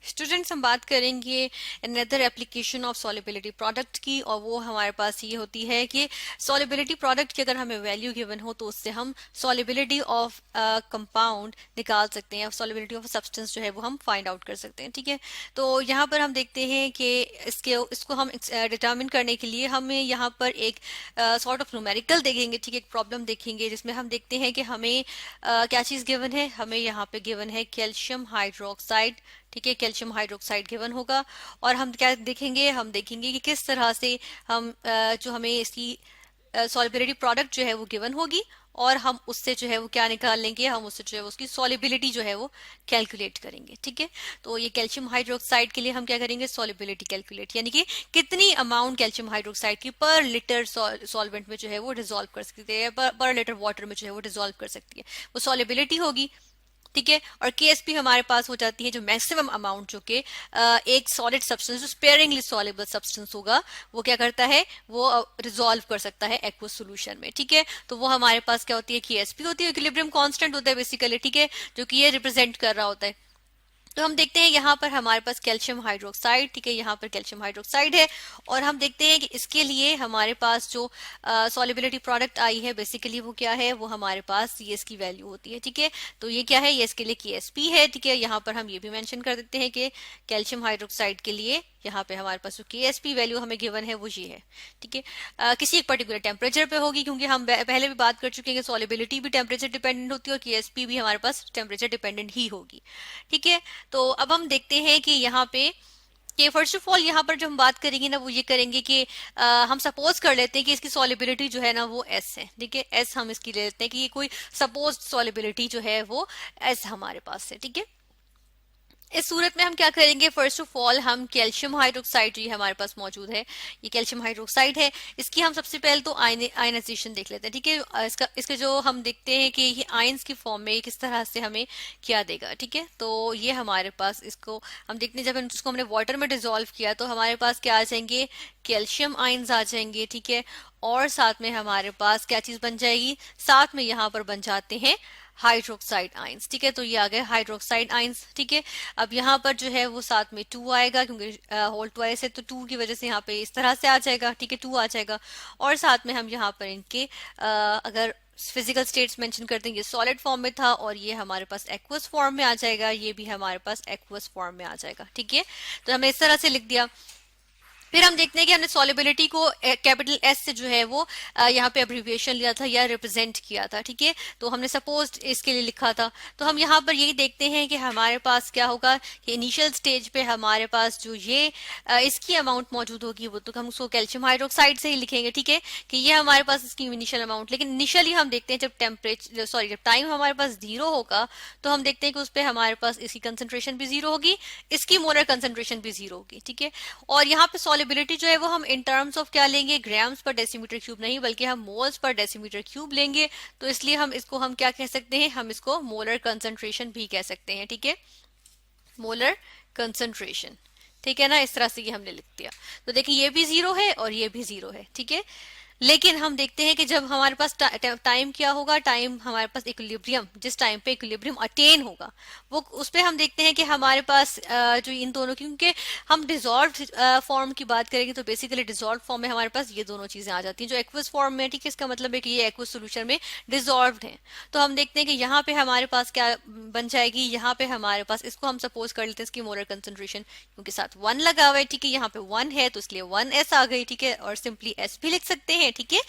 Students हम बात करेंगे another application of solubility product की, और वो हमारे पास ये होती है कि सॉल्युबिलिटी प्रोडक्ट की अगर हमें वैल्यू गिवन हो तो उससे हम सॉल्युबिलिटी ऑफ कंपाउंड निकाल सकते हैं, सॉल्युबिलिटी ऑफ सब्सटेंस जो है वो हम फाइंड आउट कर सकते हैं। ठीक है, तो यहाँ पर हम देखते हैं कि इसको हम डिटर्मिन करने के लिए हमें यहाँ पर एक सॉर्ट ऑफ न्यूमेरिकल देखेंगे। ठीक है, एक प्रॉब्लम देखेंगे जिसमें हम देखते हैं कि हमें क्या चीज़ गिवन है। हमें यहाँ पे गिवन है कैल्शियम हाइड्रोक्साइड। ठीक है, कैल्शियम हाइड्रोक्साइड गिवन होगा, और हम क्या देखेंगे, हम देखेंगे कि किस तरह से हम जो हमें इसकी सॉल्युबिलिटी प्रोडक्ट जो है वो गिवन होगी, और हम उससे जो है वो क्या निकाल लेंगे, हम उससे जो है उसकी सॉल्युबिलिटी जो है वो कैलकुलेट करेंगे। ठीक है, तो ये कैल्शियम हाइड्रोक्साइड के लिए हम क्या करेंगे, सॉल्युबिलिटी कैलकुलेट, यानी कि कितनी अमाउंट कैल्शियम हाइड्रोक्साइड की पर लीटर सॉल्वेंट में जो है वो डिसॉल्व कर सकती है, पर लीटर वाटर में जो है वो डिसॉल्व कर सकती है, वो सॉल्युबिलिटी होगी। ठीक है, और केएसपी हमारे पास हो जाती है जो मैक्सिमम अमाउंट, जो कि एक सॉलिड सब्सटेंस जो स्पेयरिंगली सॉल्युबल सब्सटेंस होगा वो क्या करता है, वो रिजॉल्व कर सकता है एक्वस सॉल्यूशन में। ठीक है, तो वो हमारे पास क्या होती है, केएसपी होती है, इक्विलिब्रियम कांस्टेंट होता है बेसिकली। ठीक है, जो कि ये रिप्रेजेंट कर रहा होता है। तो हम देखते हैं यहाँ पर हमारे पास कैल्शियम हाइड्रोक्साइड, ठीक है, यहाँ पर कैल्शियम हाइड्रोक्साइड है, और हम देखते हैं कि इसके लिए हमारे पास जो सॉल्युबिलिटी प्रोडक्ट आई है बेसिकली वो क्या है, वो हमारे पास ये इसकी वैल्यू होती है। ठीक है, तो ये क्या है, ये इसके लिए केएसपी है। ठीक है, यहाँ पर हम ये भी मेंशन कर देते हैं कि कैल्शियम हाइड्रोक्साइड के लिए यहाँ पे हमारे पास जो केएसपी वैल्यू हमें गिवन है वो ये है। ठीक है, किसी एक पर्टिकुलर टेम्परेचर पे होगी, क्योंकि हम पहले भी बात कर चुके हैं कि सॉल्युबिलिटी भी टेम्परेचर डिपेंडेंट होती है और केएसपी भी हमारे पास टेम्परेचर डिपेंडेंट ही होगी। ठीक है, तो अब हम देखते हैं कि यहाँ पे कि फर्स्ट ऑफ ऑल यहाँ पर जो हम बात करेंगे ना वो ये करेंगे कि हम सपोज कर लेते हैं कि इसकी सॉल्युबिलिटी जो है ना वो एस है। ठीक है, एस हम इसकी ले लेते हैं कि ये कोई सपोज सॉल्युबिलिटी जो है वो एस हमारे पास है। ठीक है, इस सूरत में हम क्या करेंगे, फर्स्ट ऑफ ऑल हम कैल्शियम हाइड्रोक्साइड जो ये हमारे पास मौजूद है, ये कैल्शियम हाइड्रोक्साइड है, इसकी हम सबसे पहले तो आयनाइजेशन देख लेते हैं। ठीक है, इसके जो हम देखते हैं कि ये आयंस की फॉर्म में किस तरह से हमें क्या देगा। ठीक है, तो ये हमारे पास इसको हम देखते हैं, जब इसको हमने वाटर में डिजोल्व किया तो हमारे पास क्या आ जाएंगे, कैल्शियम आयंस आ जाएंगे। ठीक है, और साथ में हमारे पास क्या चीज बन जाएगी, साथ में यहाँ पर बन जाते हैं हाइड्रोक्साइड आयंस। ठीक है, तो ये आ गए हाइड्रोक्साइड आयंस। ठीक है, अब यहाँ पर जो है वो साथ में 2 आएगा, क्योंकि होल ट्वाइस है तो 2 की वजह से यहाँ पे इस तरह से आ जाएगा। ठीक है, 2 आ जाएगा, और साथ में हम यहाँ पर इनके अगर फिजिकल स्टेट्स मेंशन करते हैं, ये सॉलिड फॉर्म में था और ये हमारे पास एक्वस फॉर्म में आ जाएगा, ये भी हमारे पास एक्वस फॉर्म में आ जाएगा। ठीक है, तो हमने इस तरह से लिख दिया। फिर हम देखते हैं कि हमने सॉल्युबिलिटी को कैपिटल एस से जो है वो यहाँ पे अब्रिविएशन लिया था या रिप्रेजेंट किया था। ठीक है, तो हमने सपोज इसके लिए लिखा था, तो हम यहाँ पर यही देखते हैं कि हमारे पास क्या होगा कि इनिशियल स्टेज पे हमारे पास जो ये इसकी अमाउंट मौजूद होगी वो तो हम उसको कैल्शियम हाइड्रोक्साइड से ही लिखेंगे। ठीक है, कि ये हमारे पास इसकी इनिशियल अमाउंट, लेकिन इनिशियली हम देखते हैं जब टाइम हमारे पास 0 होगा तो हम देखते हैं कि उस पर हमारे पास इसकी कंसेंट्रेशन भी 0 होगी, इसकी मोलर कंसेंट्रेशन भी 0 होगी। ठीक है, और यहाँ पे सॉल्युबिलिटी जो है वो हम इन टर्म्स ऑफ क्या लेंगे, ग्राम्स पर डेसीमीटर क्यूब नहीं, बल्कि हम मोल्स पर डेसीमीटर क्यूब लेंगे। तो इसलिए हम क्या कह सकते हैं, हम इसको मोलर कंसंट्रेशन भी कह सकते हैं। ठीक है, मोलर कंसंट्रेशन। ठीक है ना, इस तरह से ये हमने लिख दिया। तो देखिए ये भी 0 है और ये भी 0 है। ठीक है, लेकिन हम देखते हैं कि जब हमारे पास टाइम क्या होगा, टाइम हमारे पास इक्विलिब्रियम, जिस टाइम पे इक्विलिब्रियम अटेन होगा वो उस पे हम देखते हैं कि हमारे पास जो इन दोनों, क्योंकि हम डिजॉल्व फॉर्म की बात करेंगे तो बेसिकली डिजॉल्व फॉर्म में हमारे पास ये दोनों चीजें आ जाती हैं जो एक्वस फॉर्म में। ठीक है, इसका मतलब है कि ये एक्वस सोल्यूशन में डिजॉल्व है। तो हम देखते हैं कि यहाँ पे हमारे पास क्या बन जाएगी, यहाँ पे हमारे पास इसको हम सपोज कर लेते हैं इसकी मोलर कंसंट्रेशन, क्योंकि साथ 1 लगा हुआ है। ठीक है, यहाँ पे 1 है तो इसलिए 1s आ गई। ठीक है, और सिंपली s भी लिख सकते हैं। ठीक है,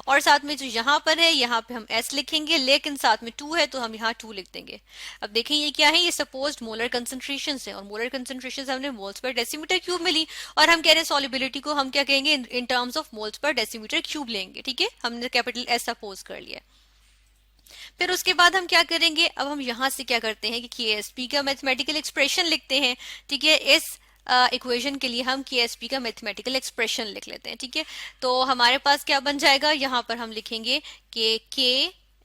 और साथ में जो यहाँ पर है यहाँ पे हम s लिखेंगे, लेकिन साथ में 2 है तो हम यहाँ 2 लिख देंगे। अब देखें ये क्या है, ये सपोज्ड मोलर कंसंट्रेशन है, और मोलर कंसंट्रेशन हमने मोल्स पर डेसीमीटर क्यूब में ली, और हम कह रहे हैं सॉल्युबिलिटी को हम क्या कहेंगे, in terms of moles per decimetre cube लेंगे। ठीक है, हमने कैपिटल S सपोज कर लिया। फिर उसके बाद हम क्या करेंगे, अब हम यहाँ से क्या करते हैं कि केएसपी का मैथमेटिकल एक्सप्रेशन लिखते हैं। ठीक है, इस इक्वेशन के लिए हम केएसपी का मैथमेटिकल एक्सप्रेशन लिख लेते हैं। ठीक है, तो हमारे पास क्या बन जाएगा, यहाँ पर हम लिखेंगे कि K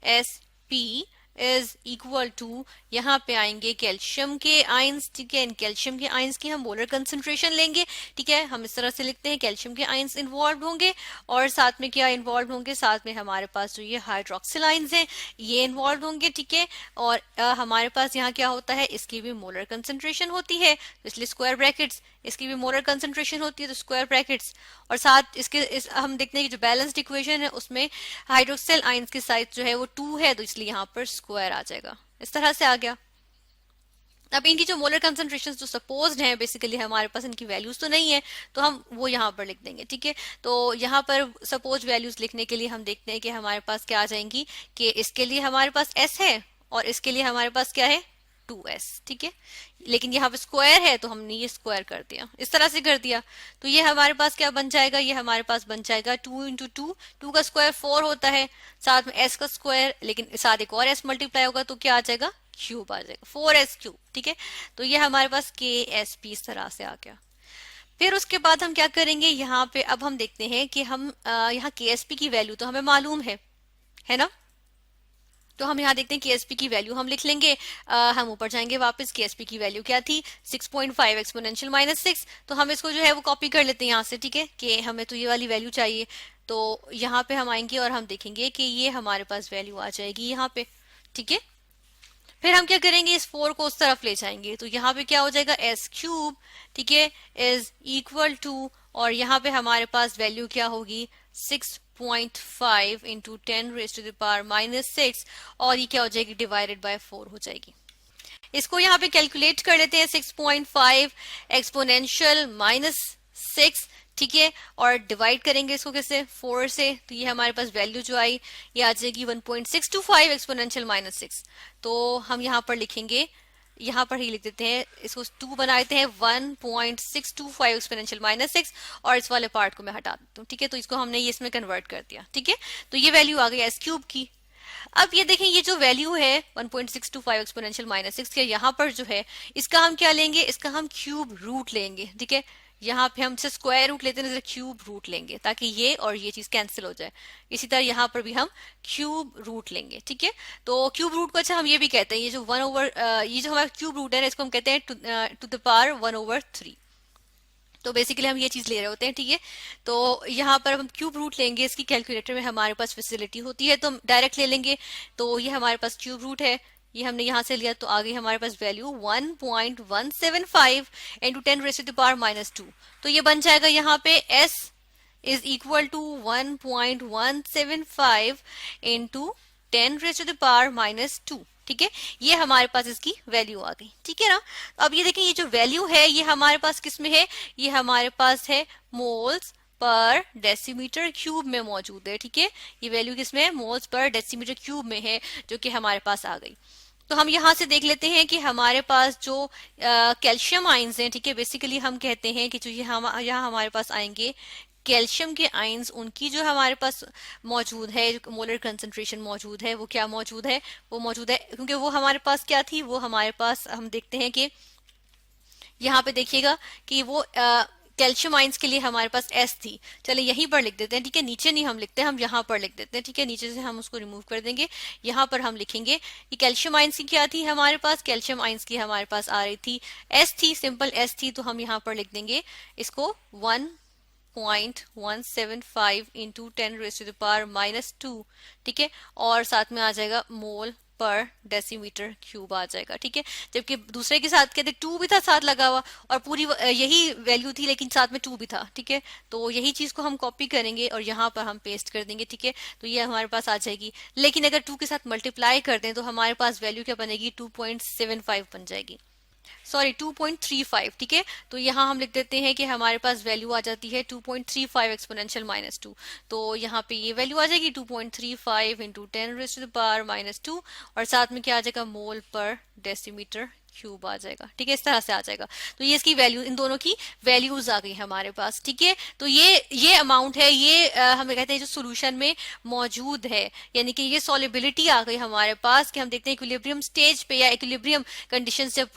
S P is equal to, यहाँ पे आएंगे कैल्शियम के आयंस, ठीक है, इन कैल्शियम के आयंस की हम मोलर कंसंट्रेशन लेंगे, ठीक है, हम इस तरह से लिखते हैं कैल्शियम के आयंस इन्वॉल्व होंगे और साथ में क्या इन्वॉल्व होंगे, साथ में हमारे पास जो ये हाइड्रोक्सिल आयंस हैं ये इन्वॉल्व होंगे, ठीक है, और हमारे पास यहाँ क्या होता है, इसकी भी मोलर कंसंट्रेशन होती है, इसलिए स्क्वायर ब्रैकेट्स, इसकी भी मोलर कंसंट्रेशन होती है तो स्क्वायर ब्रैकेट्स, और साथ इसके हम देखते हैं कि जो बैलेंस्ड इक्वेशन है उसमें हाइड्रोक्सिल आयंस की साइज जो है वो 2 है, तो इसलिए यहाँ पर स्क्वायर आ जाएगा, इस तरह से आ गया। अब इनकी जो मोलर कंसंट्रेशन जो सपोज्ड हैं, बेसिकली हमारे पास इनकी वैल्यूज तो नहीं है तो हम वो यहाँ पर लिख देंगे, ठीक है। तो यहाँ पर सपोज वैल्यूज लिखने के लिए हम देखते हैं कि हमारे पास क्या आ जाएंगी, कि इसके लिए हमारे पास s है और इसके लिए हमारे पास क्या है 2s, ठीक है, लेकिन यहाँ पे स्क्वायर है तो हमने ये स्क्वायर कर दिया, इस तरह से कर दिया, तो ये हमारे पास क्या बन जाएगा, ये हमारे पास बन जाएगा 2 इंटू 2 का स्क्वायर 4 होता है, साथ में s का स्क्वायर, लेकिन साथ एक और s मल्टीप्लाई होगा तो क्या आ जाएगा, क्यूब आ जाएगा, 4s क्यूब, ठीक है। तो ये हमारे पास KSP इस तरह से आ गया। फिर उसके बाद हम क्या करेंगे, यहाँ पे अब हम देखते हैं कि हम यहाँ KSP की वैल्यू तो हमें मालूम है ना, तो हम यहाँ देखते हैं KSP की वैल्यू हम लिख लेंगे, हम ऊपर जाएंगे वापस, KSP की वैल्यू क्या थी 6.5 एक्सपोनेंशियल -6, तो हम इसको जो है वो कॉपी कर लेते हैं यहाँ से, ठीक है, कि हमें तो ये वाली वैल्यू चाहिए, तो यहाँ पे हम आएंगे और हम देखेंगे कि ये हमारे पास वैल्यू आ जाएगी यहाँ पे, ठीक है। फिर हम क्या करेंगे, इस 4 को उस तरफ ले जाएंगे, तो यहाँ पे क्या हो जाएगा s क्यूब, ठीक है, इज इक्वल टू, और यहाँ पे हमारे पास वैल्यू क्या होगी 6.5 into 10 raise to the power -6, और ये क्या हो जाएगी डिवाइडेड बाय 4 हो जाएगी। इसको यहाँ पे कैलकुलेट कर लेते हैं, 6.5 एक्सपोनेंशियल -6, ठीक है, और डिवाइड करेंगे इसको किससे 4 से, तो ये हमारे पास वैल्यू जो आई ये आ जाएगी 1.625 एक्सपोनेंशियल -6, तो हम यहाँ पर लिखेंगे, यहाँ पर ही लिख देते हैं, इसको 2 बना देते हैं 1.625 एक्सपोनेंशियल -6, और इस वाले पार्ट को मैं हटा देता हूँ, ठीक है, तो इसको हमने ये इसमें कन्वर्ट कर दिया, ठीक है, तो ये वैल्यू आ गई s क्यूब की। अब ये देखें, ये जो वैल्यू है 1.625 एक्सपोनेंशियल -6 के, यहाँ पर जो है इसका हम क्या लेंगे, इसका हम क्यूब रूट लेंगे, ठीक है, यहाँ पे हम स्क्वायर रूट लेते हैं, क्यूब रूट लेंगे ताकि ये और ये चीज कैंसिल हो जाए, इसी तरह यहाँ पर भी हम क्यूब रूट लेंगे, ठीक है। तो क्यूब रूट को अच्छा हम ये भी कहते हैं, ये जो 1/, ये जो हमारा क्यूब रूट है ना, इसको हम कहते हैं टू द पावर 1/3, तो बेसिकली हम ये चीज ले रहे होते हैं, ठीक है। तो यहाँ पर हम क्यूब रूट लेंगे, इसकी कैलकुलेटर में हमारे पास फैसिलिटी होती है तो हम डायरेक्ट ले लेंगे, तो ये हमारे पास क्यूब रूट है, ये हमने यहाँ से लिया, तो आगे हमारे पास value 1.175 into 10 raise to the power -2, तो ये बन जाएगा यहाँ पे s is equal to 1.175 into 10 raise to the power -2, ठीक है, ये हमारे पास इसकी वैल्यू आ गई, ठीक है ना। अब ये देखें, ये जो वैल्यू है ये हमारे पास किस में है, ये हमारे पास है मोल्स पर डेसीमीटर क्यूब में मौजूद है, ठीक है, ये वैल्यू किसमें है, मोल्स पर डेसीमीटर क्यूब में है, जो कि हमारे पास आ गई। तो हम यहाँ से देख लेते हैं कि हमारे पास जो कैल्शियम आयंस हैं, ठीक है, बेसिकली हम कहते हैं कि जो ये यहाँ हमारे पास आएंगे कैल्शियम के आयंस, उनकी जो हमारे पास मौजूद है, जो मोलर कंसंट्रेशन मौजूद है, वो क्या मौजूद है, वो मौजूद है क्योंकि वो हमारे पास क्या थी, वो हमारे पास हम देखते हैं कि यहाँ पे देखिएगा कि वो कैल्शियम आयंस के लिए हमारे पास S थी, चले यहीं पर लिख देते हैं, ठीक है, नीचे नहीं हम लिखते, हम यहाँ पर लिख देते हैं, ठीक है, नीचे से हम उसको रिमूव कर देंगे, यहाँ पर हम लिखेंगे कि कैल्शियम आयंस की क्या थी हमारे पास, कैल्शियम आयंस की हमारे पास आ रही थी S थी, सिंपल S थी, तो हम यहाँ पर लिख देंगे इसको 1.175 into 10 raise to the power -2, ठीक है, और साथ में आ जाएगा मोल पर डेसीमीटर क्यूब आ जाएगा, ठीक है, जबकि दूसरे के साथ कहते 2 भी था साथ लगा हुआ और पूरी यही वैल्यू थी लेकिन साथ में 2 भी था, ठीक है, तो यही चीज को हम कॉपी करेंगे और यहाँ पर हम पेस्ट कर देंगे, ठीक है, तो ये हमारे पास आ जाएगी, लेकिन अगर 2 के साथ मल्टीप्लाई कर दें तो हमारे पास वैल्यू क्या बनेगी 2.75 बन जाएगी, सॉरी 2.35, ठीक है, तो यहाँ हम लिख देते हैं कि हमारे पास वैल्यू आ जाती है 2.35 एक्सपोनेंशियल -2, तो यहाँ पे ये वैल्यू आ जाएगी 2.35 into 10 raise to the power -2, और साथ में क्या आ जाएगा मोल पर डेसीमीटर क्यूब आ जाएगा। ठीक है, इस तरह से आ जाएगा। तो ये इसकी वैल्यू, इन दोनों की वैल्यूज आ गई हमारे पास। ठीक है, तो ये अमाउंट है, ये हमें कहते हैं जो सोल्यूशन में मौजूद है, यानी कि ये सॉल्युबिलिटी आ गई हमारे पास कि हम देखते हैं इक्विलिब्रियम स्टेज पे या इक्विलिब्रियम कंडीशंस जब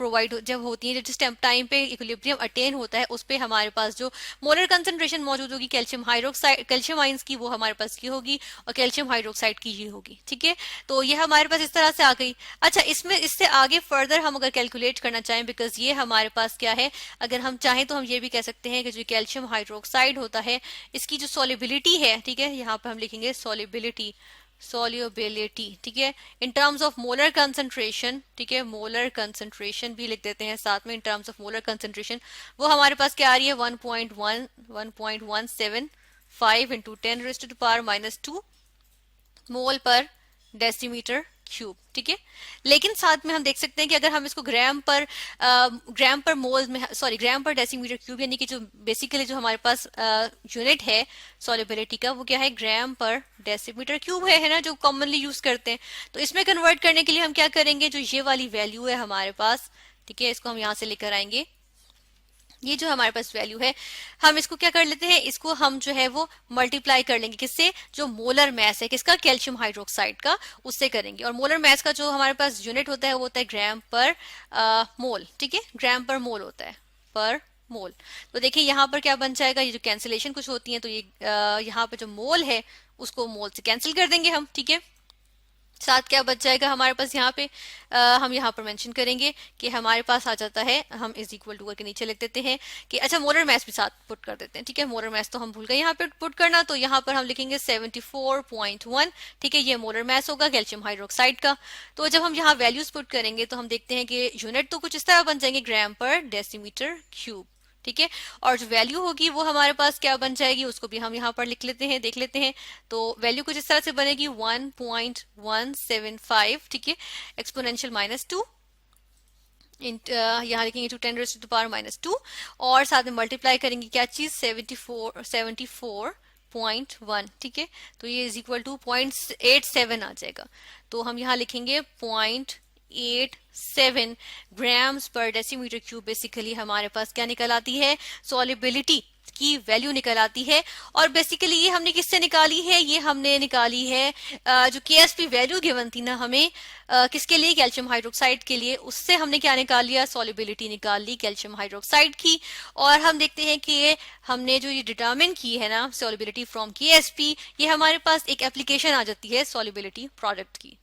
होती हैं, जिस टाइम पे इक्विलिब्रियम अटेन होता है, उस पे हमारे पास जो मोलर कंसंट्रेशन मौजूद होगी कैल्शियम हाइड्रोक्साइड, कैल्शियम आयंस की, वो हमारे पास की होगी और कैल्शियम हाइड्रोक्साइड की ये होगी। ठीक है, तो ये हमारे पास इस तरह से आ गई। अच्छा, इसमें इससे आगे फर्दर हम अगर कैलकुलेट करना चाहें, बिकॉज ये हमारे पास क्या है, अगर हम चाहें तो हम ये भी कह सकते हैं कि जो कैल्शियम हाइड्रोक्साइड होता है, इसकी जो सॉल्युबिलिटी है, ठीक है, यहाँ पे हम लिखेंगे सॉल्युबिलिटी, ठीक है, in terms of molar concentration. ठीक है, मोलर कंसंट्रेशन भी लिख देते हैं साथ में, in terms of molar concentration वो हमारे पास क्या आ रही है, 1.175 इंटू 10⁻⁻² मोल पर डेसीमीटर क्यूब। ठीक है, लेकिन साथ में हम देख सकते हैं कि अगर हम इसको ग्राम पर मोल में, सॉरी ग्राम पर डेसीमीटर क्यूब, यानी कि जो बेसिकली जो हमारे पास यूनिट है सॉल्युबिलिटी का, वो क्या है, ग्राम पर डेसीमीटर क्यूब है ना, जो कॉमनली यूज करते हैं। तो इसमें कन्वर्ट करने के लिए हम क्या करेंगे, जो ये वाली वैल्यू है हमारे पास, ठीक है, इसको हम यहाँ से लेकर आएंगे। ये जो हमारे पास वैल्यू है, हम इसको क्या कर लेते हैं, इसको हम जो है वो मल्टीप्लाई कर लेंगे, किससे, जो मोलर मैस है किसका, कैल्शियम हाइड्रोक्साइड का, उससे करेंगे। और मोलर मैस का जो हमारे पास यूनिट होता है वो होता है ग्राम पर मोल। ठीक है, ग्राम पर मोल होता है, पर मोल। तो देखिए यहाँ पर क्या बन जाएगा, ये जो कैंसिलेशन कुछ होती है, तो ये यहाँ पे जो मोल है उसको मोल से कैंसिल कर देंगे हम। ठीक है, साथ क्या बच जाएगा हमारे पास, यहाँ पे हम यहाँ पर मेंशन करेंगे कि हमारे पास आ जाता है, हम इज इक्वल टू करके नीचे लिख देते हैं कि, अच्छा मोलर मैस भी साथ पुट कर देते हैं। ठीक है, मोलर मैस तो हम भूल गए यहाँ पे पुट करना, तो यहाँ पर हम लिखेंगे 74.1। ठीक है, ये मोलर मैस होगा कैल्शियम हाइड्रोक्साइड का। तो जब हम यहाँ वैल्यूज पुट करेंगे तो हम देखते हैं कि यूनिट तो कुछ इस तरह बन जाएंगे, ग्राम पर डेसीमीटर क्यूब। ठीक है, और जो वैल्यू होगी वो हमारे पास क्या बन जाएगी, उसको भी हम यहाँ पर लिख लेते हैं, देख लेते हैं। तो वैल्यू कुछ इस तरह से बनेगी 1.175। ठीक है, एक्सपोनेंशियल -2 यहाँ लिखेंगे टू 10⁻⁻², और साथ में मल्टीप्लाई करेंगे क्या चीज, 74.1। ठीक है, तो ये इज इक्वल टू 0.87 आ जाएगा। तो हम यहाँ लिखेंगे 0.87 ग्राम्स पर डेसीमीटर क्यूब। बेसिकली हमारे पास क्या निकल आती है, सॉल्युबिलिटी की वैल्यू निकल आती है। और बेसिकली ये हमने किससे निकाली है, ये हमने निकाली है जो केएसपी वैल्यू गिवन थी ना हमें, किसके लिए, कैल्शियम हाइड्रोक्साइड के लिए, उससे हमने क्या निकाल लिया, सॉल्युबिलिटी निकाल ली कैल्शियम हाइड्रोक्साइड की। और हम देखते हैं कि हमने जो ये डिटरमिन की है ना सॉल्युबिलिटी फ्रॉम केएसपी, ये हमारे पास एक एप्लीकेशन आ जाती है सॉल्युबिलिटी प्रोडक्ट की।